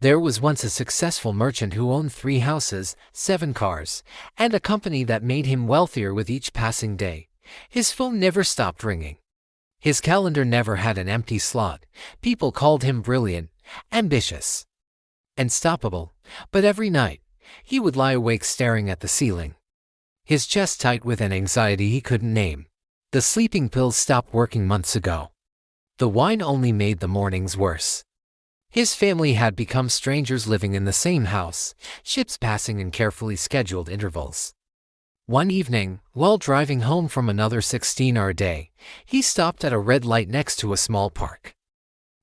There was once a successful merchant who owned 3 houses, 7 cars, and a company that made him wealthier with each passing day. His phone never stopped ringing. His calendar never had an empty slot. People called him brilliant, ambitious, unstoppable. But every night, he would lie awake staring at the ceiling, his chest tight with an anxiety he couldn't name. The sleeping pills stopped working months ago. The wine only made the mornings worse. His family had become strangers living in the same house, ships passing in carefully scheduled intervals. One evening, while driving home from another 16-hour day, he stopped at a red light next to a small park.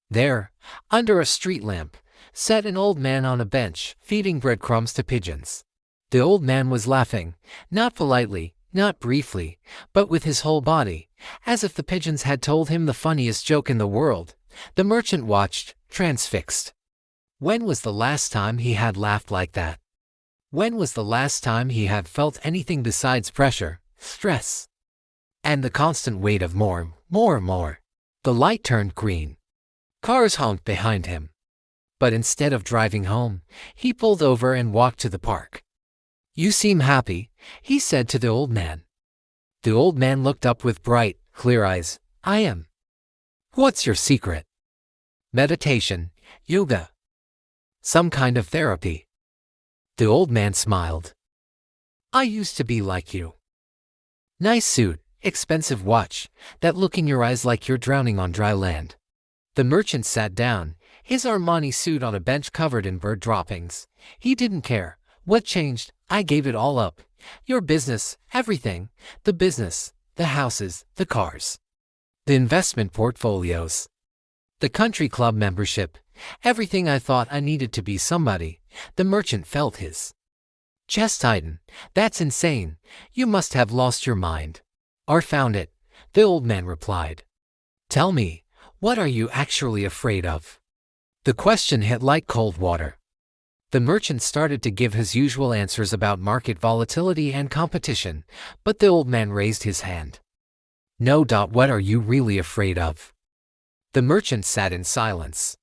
There, under a street lamp, sat an old man on a bench, feeding breadcrumbs to pigeons. The old man was laughing, not politely, not briefly, but with his whole body, as if the pigeons had told him the funniest joke in the world. The merchant watched, transfixed. When was the last time he had laughed like that? When was the last time he had felt anything besides pressure, stress, and the constant weight of more? The light turned green. Cars honked behind him. But instead of driving home, he pulled over and walked to the park. "You seem happy," he said to the old man. The old man looked up with bright, clear eyes. "I am." "What's your secret?" "Meditation, yoga, some kind of therapy." The old man smiled. "I used to be like you. Nice suit, expensive watch, that look in your eyes like you're drowning on dry land." The merchant sat down, his Armani suit on a bench covered in bird droppings. He didn't care. "What changed? I gave it all up. Your business, everything. The business, the houses, the cars, the investment portfolios, the country club membership, everything I thought I needed to be somebody." The merchant felt his chest tighten. "That's insane. You must have lost your mind." "Or found it," the old man replied. "Tell me, what are you actually afraid of?" The question hit like cold water. The merchant started to give his usual answers about market volatility and competition, but the old man raised his hand. "No. What are you really afraid of?" The merchant sat in silence.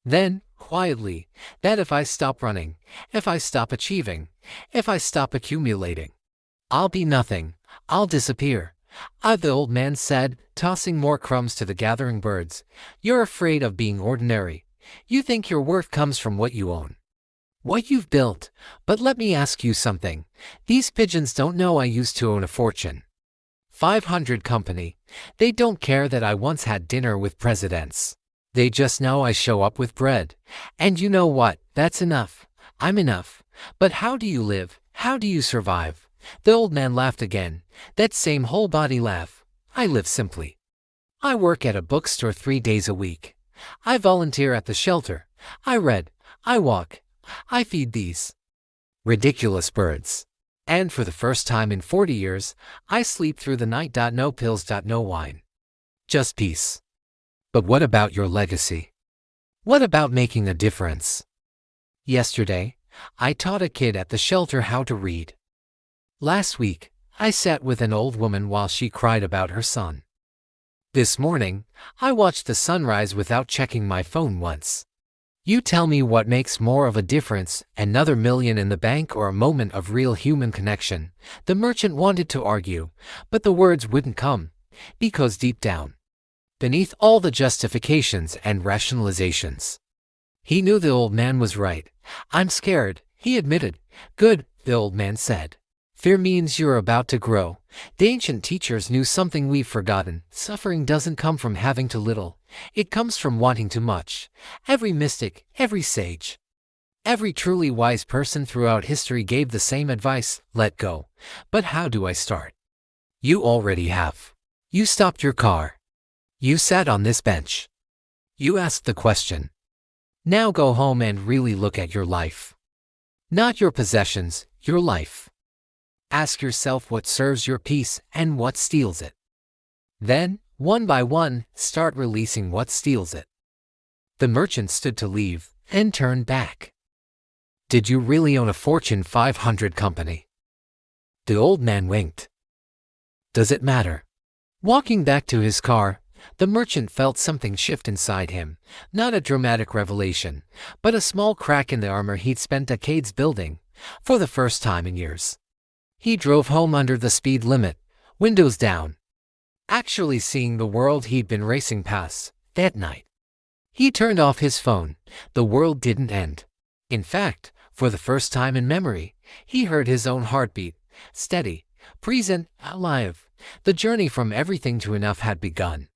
Then, quietly, "That if I stop running, if I stop achieving, if I stop accumulating, I'll be nothing, I'll disappear." The old man said, tossing more crumbs to the gathering birds. "You're afraid of being ordinary. You think your worth comes from what you own, what you've built. But let me ask you something. These pigeons don't know I used to own a Fortune 500 company. They don't care that I once had dinner with presidents. They just know I show up with bread. And you know what? That's enough. I'm enough. But how do you live? How do you survive?" The old man laughed again, that same whole body laugh. "I live simply. I work at a bookstore 3 days a week. I volunteer at the shelter. I read. I walk. I feed these ridiculous birds. And for the first time in 40 years, I sleep through the night. No pills. No wine. Just peace." "But what about your legacy? What about making a difference?" "Yesterday, I taught a kid at the shelter how to read. Last week, I sat with an old woman while she cried about her son. This morning, I watched the sunrise without checking my phone once. You tell me what makes more of a difference, another million in the bank or a moment of real human connection?" The merchant wanted to argue, but the words wouldn't come, because deep down, beneath all the justifications and rationalizations, he knew the old man was right. "I'm scared," he admitted. "Good," the old man said. "Fear means you're about to grow. The ancient teachers knew something we've forgotten. Suffering doesn't come from having too little. It comes from wanting too much. Every mystic, every sage, every truly wise person throughout history gave the same advice: let go. But how do I start? You already have. You stopped your car. You sat on this bench. You asked the question. Now go home and really look at your life. Not your possessions, your life. Ask yourself what serves your peace and what steals it. Then, one by one, start releasing what steals it." The merchant stood to leave, and turned back. "Did you really own a Fortune 500 company?" The old man winked. "Does it matter?" Walking back to his car, The merchant felt something shift inside him, not a dramatic revelation, but a small crack in the armor he'd spent decades building, for the first time in years. He drove home under the speed limit, windows down, actually seeing the world he'd been racing past that night. He turned off his phone. The world didn't end. In fact, for the first time in memory, he heard his own heartbeat, steady, present, alive. The journey from everything to enough had begun.